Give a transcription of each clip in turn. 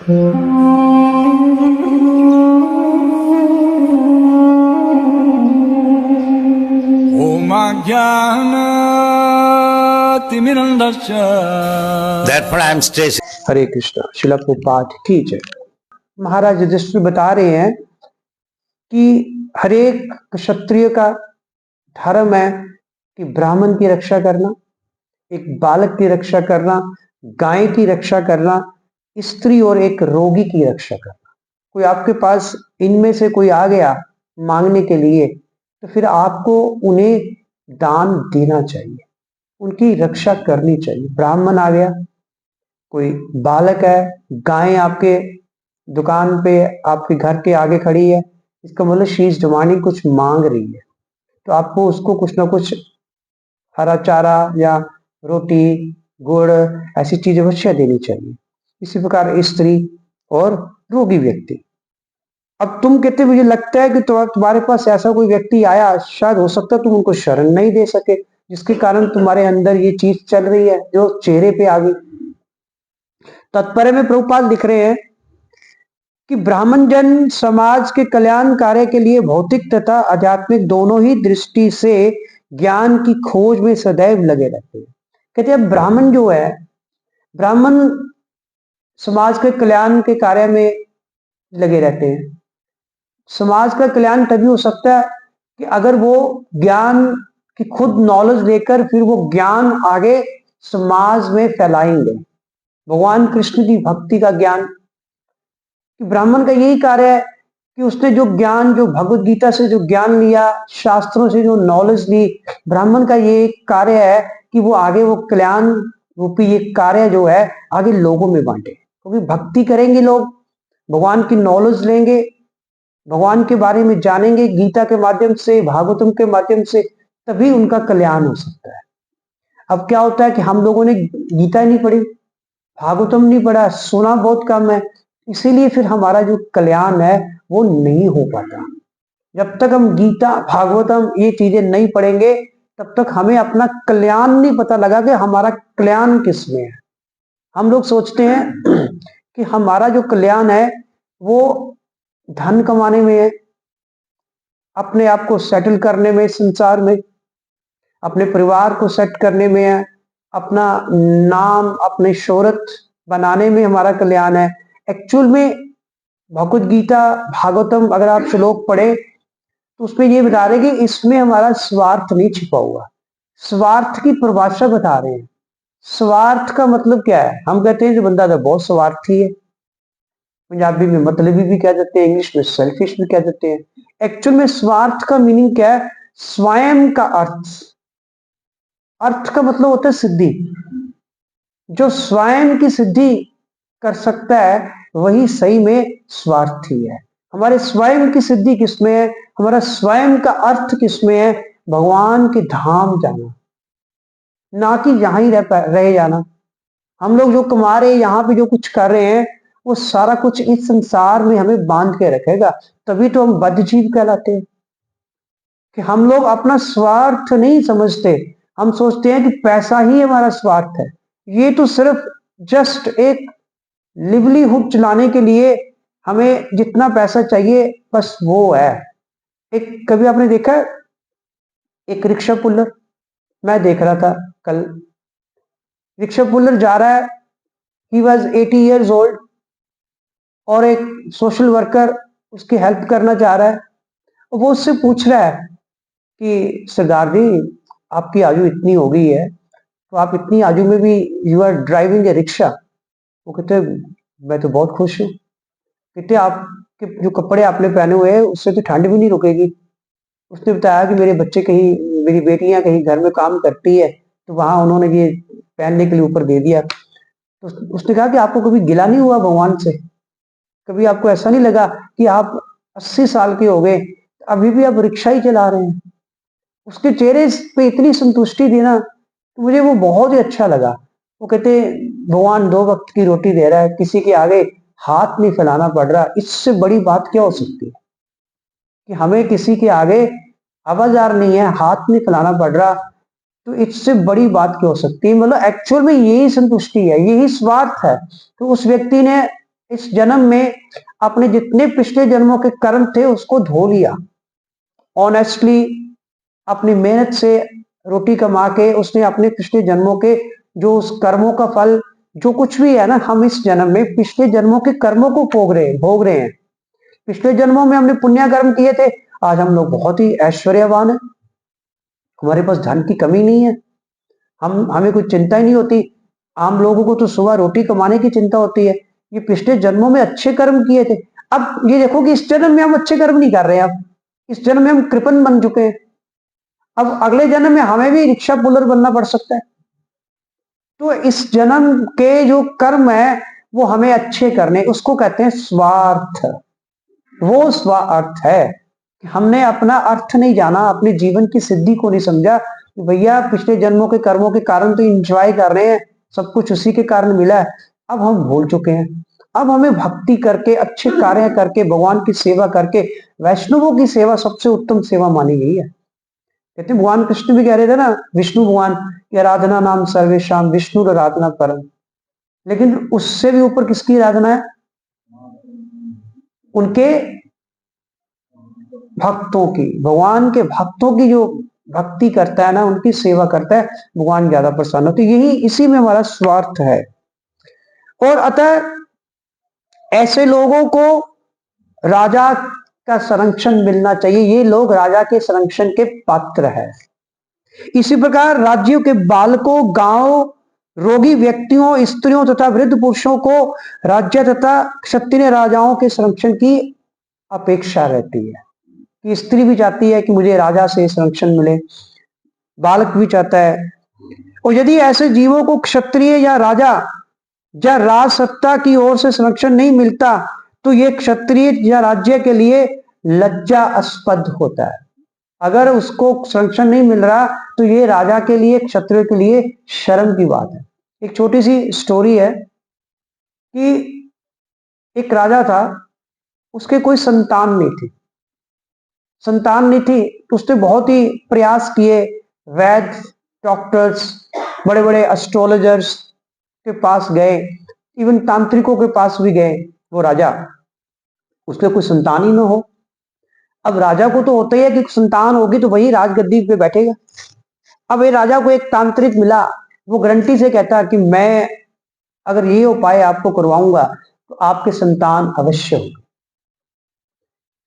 Therefore I am stressing. हरे कृष्ण। शिला प्रभुपाद की जय। महाराज युधिष्ठिर बता रहे हैं कि हरेक क्षत्रिय का धर्म है कि ब्राह्मण की रक्षा करना, एक बालक की रक्षा करना, गाय की रक्षा करना, स्त्री और एक रोगी की रक्षा करना। कोई आपके पास इनमें से कोई आ गया मांगने के लिए तो फिर आपको उन्हें दान देना चाहिए, उनकी रक्षा करनी चाहिए। ब्राह्मण आ गया, कोई बालक है, गाय आपके दुकान पे आपके घर के आगे खड़ी है, इसका मतलब शी इज डिमांडिंग, कुछ मांग रही है, तो आपको उसको कुछ ना कुछ हरा चारा या रोटी गुड़ ऐसी चीजें अवश्य देनी चाहिए। इसी प्रकार स्त्री और रोगी व्यक्ति। अब तुम कहते मुझे लगता है कि तुम्हारे पास ऐसा कोई व्यक्ति आया, शायद हो सकता है तुम उनको शरण नहीं दे सके, जिसके कारण तुम्हारे अंदर ये चीज चल रही है जो चेहरे पे आ गई। तात्पर्य में प्रभुपाद लिख रहे हैं कि ब्राह्मण जन समाज के कल्याण कार्य के लिए भौतिक तथा आध्यात्मिक दोनों ही दृष्टि से ज्ञान की खोज में सदैव लगे रहते हैं। कहते हैं ब्राह्मण जो है, ब्राह्मण समाज के कल्याण के कार्य में लगे रहते हैं। समाज का कल्याण तभी हो सकता है कि अगर वो ज्ञान की खुद नॉलेज लेकर फिर वो ज्ञान आगे समाज में फैलाएंगे। भगवान कृष्ण की भक्ति का ज्ञान, कि ब्राह्मण का यही कार्य है कि उसने जो ज्ञान, जो भगवत गीता से जो ज्ञान लिया, शास्त्रों से जो नॉलेज ली, ब्राह्मण का ये कार्य है कि वो आगे वो कल्याण रूपी ये कार्य जो है आगे लोगों में बांटे। क्योंकि भक्ति करेंगे लोग, भगवान की नॉलेज लेंगे, भगवान के बारे में जानेंगे गीता के माध्यम से, भागवतम के माध्यम से, तभी उनका कल्याण हो सकता है। अब क्या होता है कि हम लोगों ने गीता नहीं पढ़ी, भागवतम नहीं पढ़ा, सुना बहुत कम है, इसीलिए फिर हमारा जो कल्याण है वो नहीं हो पाता। जब तक हम गीता भागवतम ये चीजें नहीं पढ़ेंगे तब तक हमें अपना कल्याण नहीं पता लगा कि हमारा कल्याण किस में है। हम लोग सोचते हैं कि हमारा जो कल्याण है वो धन कमाने में है, अपने आप को सेटल करने में, संसार में अपने परिवार को सेट करने में है, अपना नाम अपने शोहरत बनाने में हमारा कल्याण है। एक्चुअल में भगवत गीता भागवतम अगर आप श्लोक पढ़े तो उसमें ये बता रहे कि इसमें हमारा स्वार्थ नहीं छिपा हुआ। स्वार्थ की परिभाषा बता रहे हैं। स्वार्थ का मतलब क्या है? हम कहते हैं जो बंदा तो बहुत स्वार्थी है, पंजाबी में मतलबी भी कह देते हैं, इंग्लिश में सेल्फिश भी कह देते हैं। एक्चुअल में स्वार्थ का मीनिंग क्या है? स्वयं का अर्थ। अर्थ का मतलब होता है सिद्धि। जो स्वयं की सिद्धि कर सकता है वही सही में स्वार्थी है। हमारे स्वयं की सिद्धि किसमें है? हमारा स्वयं का अर्थ किसमें है? भगवान के धाम जाना, ना कि यहां ही रह जाना। हम लोग जो कमा रहे हैं, यहां पे जो कुछ कर रहे हैं, वो सारा कुछ इस संसार में हमें बांध के रखेगा। तभी तो हम बद्धजीव कहलाते हैं कि हम लोग अपना स्वार्थ नहीं समझते। हम सोचते हैं कि पैसा ही हमारा स्वार्थ है। ये तो सिर्फ जस्ट एक लिवलीहुड चलाने के लिए हमें जितना पैसा चाहिए बस वो है। एक कभी आपने देखा एक रिक्शा पुल्लर? मैं देख रहा था कल, रिक्शा पुल्लर जा रहा है, ही वॉज 80 years old, और एक सोशल वर्कर उसकी हेल्प करना चाह रहा है। वो उससे पूछ रहा है कि सरदार जी आपकी आयु इतनी हो गई है तो आप इतनी आयु में भी you are driving a rickshaw. वो कहते मैं तो बहुत खुश हूँ। कहते आपके जो कपड़े आपने पहने हुए हैं उससे तो ठंड भी नहीं रुकेगी। उसने बताया कि मेरे बच्चे कहीं, मेरी बेटियां कहीं घर में काम करती है तो वहां उन्होंने ये पहनने के लिए ऊपर दे दिया। तो उसने कहा कि आपको कभी गिला नहीं हुआ भगवान से? कभी आपको ऐसा नहीं लगा कि आप 80 साल के हो गए अभी भी आप रिक्शा ही चला रहे हैं? उसके चेहरे पे इतनी संतुष्टि थी ना, तो मुझे वो बहुत ही अच्छा लगा। वो कहते भगवान 2 वक्त की रोटी दे रहा है, किसी के आगे हाथ नहीं फैलाना पड़ रहा, इससे बड़ी बात क्या हो सकती है? कि हमें किसी के आगे आवाजार नहीं है, हाथ नहीं फैलाना पड़ रहा, तो इससे बड़ी बात क्या हो सकती है? मतलब एक्चुअल में यही संतुष्टि है, यही स्वार्थ है। तो उस व्यक्ति ने इस जन्म में अपने जितने पिछले जन्मों के कर्म थे उसको धो लिया। ऑनेस्टली अपनी मेहनत से रोटी कमा के उसने अपने पिछले जन्मों के जो उस कर्मों का फल जो कुछ भी है ना, हम इस जन्म में पिछले जन्मों के कर्मों को भोग रहे हैं। पिछले जन्मों में हमने पुण्य कर्म किए थे, आज हम लोग बहुत ही ऐश्वर्यवान है, हमारे पास धन की कमी नहीं है, हमें कोई चिंता ही नहीं होती। आम लोगों को तो सुबह रोटी कमाने की चिंता होती है। ये पिछले जन्मों में अच्छे कर्म किए थे। अब ये देखो कि इस जन्म में हम अच्छे कर्म नहीं कर रहे हैं, अब इस जन्म में हम कृपण बन चुके हैं। अब अगले जन्म में हमें भी रिक्शा पुलर बनना पड़ सकता है। तो इस जन्म के जो कर्म है वो हमें अच्छे करने, उसको कहते हैं स्वार्थ। वो स्वार्थ है कि हमने अपना अर्थ नहीं जाना, अपने जीवन की सिद्धि को नहीं समझा। भैया पिछले जन्मों के कर्मों के कारण तो एंजॉय कर रहे हैं, सब कुछ उसी के कारण मिला है, अब हम भूल चुके हैं। अब हमें भक्ति करके, अच्छे कार्य करके, भगवान की सेवा करके, वैष्णवों की सेवा सबसे उत्तम सेवा मानी गई है। कहते हैं भगवान कृष्ण भी कह रहे थे ना, विष्णु भगवान की आराधना नाम सर्वेशाम विष्णु आराधना परम। लेकिन उससे भी ऊपर किसकी आराधना है? उनके भक्तों की। भगवान के भक्तों की जो भक्ति करता है ना, उनकी सेवा करता है, भगवान ज्यादा प्रसन्न होते। यही इसी में हमारा स्वार्थ है। और अतः ऐसे लोगों को राजा का संरक्षण मिलना चाहिए। ये लोग राजा के संरक्षण के पात्र है। इसी प्रकार राज्यों के बालकों, गांव, रोगी व्यक्तियों, स्त्रियों तथा वृद्ध पुरुषों को राज्य तथा क्षत्रिय राजाओं के संरक्षण की अपेक्षा रहती है। कि स्त्री भी चाहती है कि मुझे राजा से संरक्षण मिले, बालक भी चाहता है। और यदि ऐसे जीवों को क्षत्रिय या राजा या राज सत्ता की ओर से संरक्षण नहीं मिलता तो ये क्षत्रिय या राज्य के लिए लज्जास्पद होता है। अगर उसको संरक्षण नहीं मिल रहा तो ये राजा के लिए, क्षत्रिय के लिए शर्म की बात है। एक छोटी सी स्टोरी है कि एक राजा था, उसके कोई संतान नहीं थी। संतान नहीं थी तो उसने बहुत ही प्रयास किए, वैद्य, डॉक्टर्स, बड़े बड़े एस्ट्रोलॉजर्स के पास गए, इवन तांत्रिकों के पास भी गए। वो राजा, उसके कोई संतान ही ना हो। अब राजा को तो होता ही है कि संतान होगी तो वही राजगद्दी पे बैठेगा। अब ये राजा को एक तांत्रिक मिला, वो गारंटी से कहता कि मैं अगर ये उपाय आपको करवाऊंगा तो आपके संतान अवश्य होगी।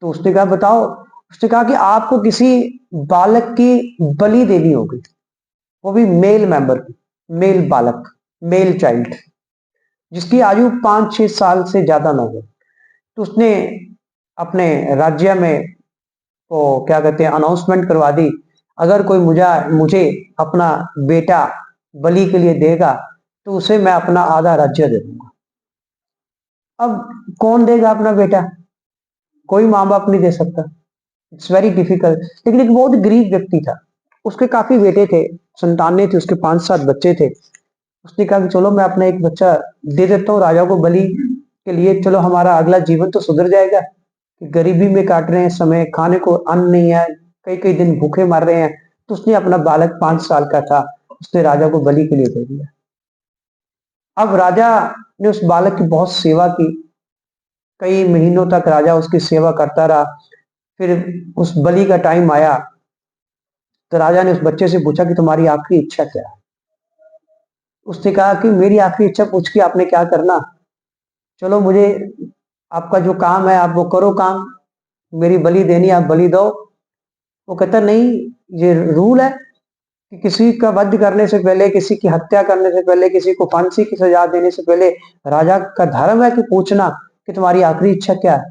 तो उसने कहा बताओ। उसने कहा कि आपको किसी बालक की बलि देनी होगी, वो भी मेल मेंबर की, मेल बालक, मेल चाइल्ड, जिसकी आयु 5-6 साल से ज्यादा ना हो। तो उसने अपने राज्य में वो क्या कहते हैं अनाउंसमेंट करवा दी, अगर कोई मुझे अपना बेटा बलि के लिए देगा तो उसे मैं अपना आधा राज्य दे दूंगा। अब कौन देगा अपना बेटा? कोई माँ बाप नहीं दे सकता, इट्स वेरी डिफिकल्ट। लेकिन एक बहुत गरीब व्यक्ति था, उसके काफी बेटे थे, संतानें थी, उसके 5-7 बच्चे थे। उसने कहा कि चलो मैं अपना एक बच्चा दे देता हूँ राजा को बलि के लिए, चलो हमारा अगला जीवन तो सुधर जाएगा। कि गरीबी में काट रहे हैं समय, खाने को अन्न नहीं है, कई कई दिन भूखे मर रहे हैं। तो उसने अपना बालक 5 साल का था, उसने राजा को बलि के लिए दे दिया। अब राजा ने उस बालक की बहुत सेवा की, कई महीनों तक राजा उसकी सेवा करता रहा। फिर उस बलि का टाइम आया तो राजा ने उस बच्चे से पूछा कि तुम्हारी आखिरी इच्छा क्या है? उसने कहा कि मेरी आखिरी इच्छा पूछ के आपने क्या करना, चलो मुझे आपका जो काम है आप वो करो काम, मेरी बलि देनी आप बलि दो। वो कहता नहीं, ये रूल है कि किसी का वध करने से पहले, किसी की हत्या करने से पहले, किसी को फांसी की सजा देने से पहले राजा का धर्म है कि पूछना कि तुम्हारी आखिरी इच्छा क्या है।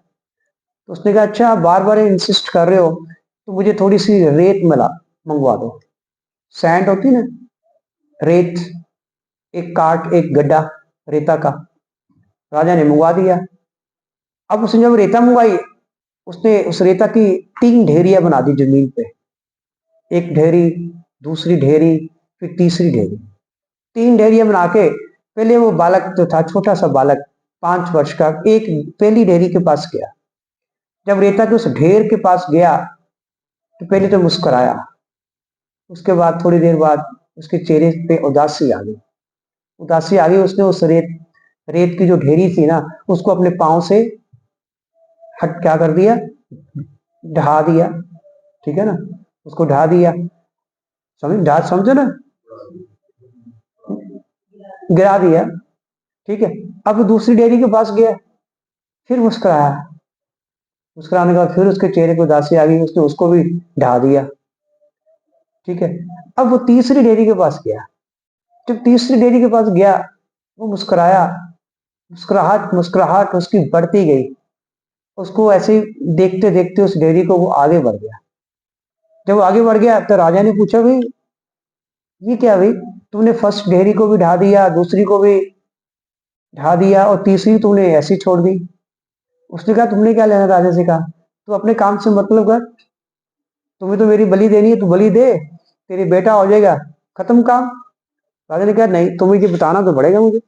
तो उसने कहा अच्छा आप बार बार इंसिस्ट कर रहे हो तो मुझे थोड़ी सी रेत मंगवा दो। सैंड होती ना, रेत, एक काट, एक गड्ढा रेता का। राजा ने मंगवा दिया। अब उसने जब रेता मंगवाई, उसने उस रेता की 3 ढेरियां बना दी जमीन पे। एक ढेरी, दूसरी ढेरी, फिर तीसरी ढेरी। 3 ढेरियां बना के पहले वो बालक जो था, छोटा सा बालक 5 वर्ष का, एक पहली ढेरी के पास गया। जब रेता के उस ढेर के पास गया तो पहले तो मुस्कुराया, उसके बाद थोड़ी देर बाद उसके चेहरे पे उदासी आ गई। उसने उस रेत की जो ढेरी थी ना, उसको अपने पांव से हट क्या कर दिया, ढहा दिया। ठीक है ना, उसको ढहा दिया, समझो ना, गिरा दिया। ठीक है, अब दूसरी डेयरी के पास गया, फिर मुस्कुराया, मुस्कुराने के बाद फिर उसके चेहरे पर उदासी आ गई, उसने उसको भी ढहा दिया। ठीक है, अब वो तीसरी डेयरी के पास गया, जब तीसरी डेयरी के पास गया, वो मुस्कुराया, मुस्कुराहट मुस्कुराहट उसकी बढ़ती गई, उसको ऐसे ही देखते देखते उस डेयरी को वो आगे बढ़ गया। जब वो आगे बढ़ गया तो राजा ने पूछा, भाई ये क्या भाई, तुमने फर्स्ट डेयरी को भी ढा दिया, दूसरी को भी ढा दिया और तीसरी तुमने ऐसी छोड़ दी। उसने कहा तुमने क्या लेना राजा से, कहा तू अपने काम से मतलब कर, तुम्हें तो मेरी बलि देनी है, तू बलि दे, तेरी बेटा हो जाएगा, खत्म काम। राजा ने कहा नहीं, तुम्हें ये बताना तो पड़ेगा मुझे।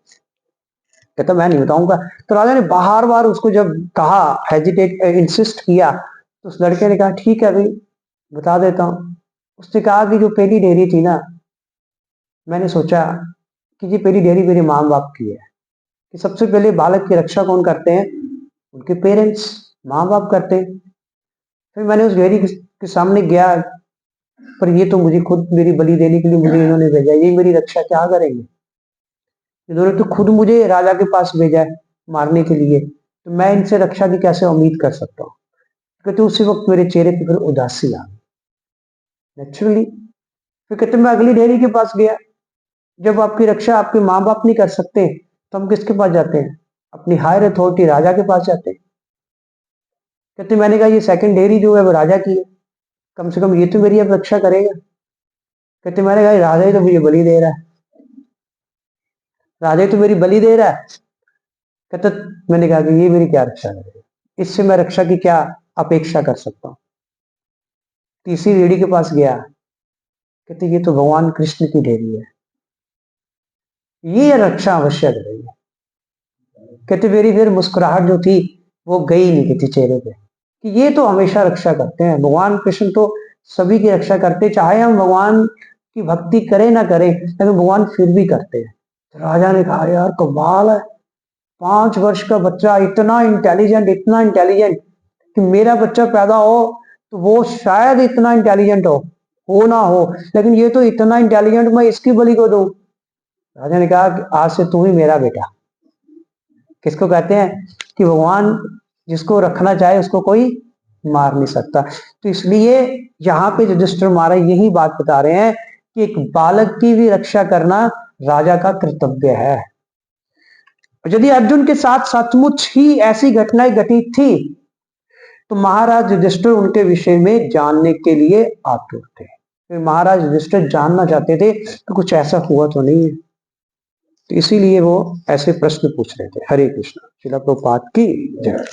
कहता मैं नहीं बताऊंगा। तो राजा ने बार बार उसको जब कहा, हेजिटेट इंसिस्ट किया, तो उस लड़के ने कहा ठीक है भाई बता देता हूँ। उसने कहा कि जो पहली डेयरी थी ना, मैंने सोचा कि ये पहली डेयरी मेरे माँ बाप की है, कि सबसे पहले बालक की रक्षा कौन करते हैं, उनके पेरेंट्स, माँ बाप करते हैं। फिर मैंने उस डेयरी के सामने गया, पर ये तो मुझे खुद मेरी बलि देने के लिए मुझे इन्होंने भेजा, ये मेरी रक्षा क्या करेंगे, इन्होंने तो खुद मुझे राजा के पास भेजा है मारने के लिए, तो मैं इनसे रक्षा की कैसे उम्मीद कर सकता हूँ। कहते उसी वक्त मेरे चेहरे पे फिर उदासी आ गई नेचुरली। फिर कहते मैं अगली डेयरी के पास गया, जब आपकी रक्षा आपके माँ बाप नहीं कर सकते तो हम किसके पास जाते हैं, अपनी हायर अथॉरिटी राजा के पास जाते हैं। कहते मैंने कहा ये सेकंड डेयरी जो है वो राजा की है, कम से कम ये तो मेरी अब रक्षा करेगा। कहते मैंने कहा राजा ही तो मुझे बलि दे रहा है, राजा ही तो मेरी बलि दे रहा है। कहते मैंने कहा कि ये मेरी क्या रक्षा करेगा, इससे मैं रक्षा की क्या अपेक्षा कर सकता हूँ। तीसरी डेयरी के पास गया, कहते ये तो भगवान कृष्ण की डेयरी है, ये रक्षा अवश्य करेगी। कहते मेरी फिर मुस्कुराहट जो थी वो गई नहीं थी चेहरे पे, कि ये तो हमेशा रक्षा करते हैं, भगवान कृष्ण तो सभी की रक्षा करते, चाहे हम भगवान की भक्ति करें ना करें लेकिन भगवान फिर भी करते हैं। तो राजा ने कहा यार कमाल है, 5 वर्ष का बच्चा इतना इंटेलिजेंट कि मेरा बच्चा पैदा हो तो वो शायद इतना इंटेलिजेंट हो ना हो, लेकिन ये तो इतना इंटेलिजेंट, मैं इसकी बलि को दूं। राजा ने कहा कि आज से तू ही मेरा बेटा। किसको कहते हैं कि भगवान जिसको रखना चाहे उसको कोई मार नहीं सकता। तो इसलिए यहाँ पे रजिस्टर महाराज यही बात बता रहे हैं कि एक बालक की भी रक्षा करना राजा का कर्तव्य है। यदि अर्जुन के साथ सचमुच ही ऐसी घटनाएं घटित थी तो महाराज युधिष्ठिर उनके विषय में जानने के लिए आतुर थे। फिर महाराज युधिष्ठिर जानना चाहते थे कि कुछ ऐसा हुआ तो नहीं है, तो इसीलिए वो ऐसे प्रश्न पूछ रहे थे। हरे कृष्ण। श्रील प्रभुपाद की जय।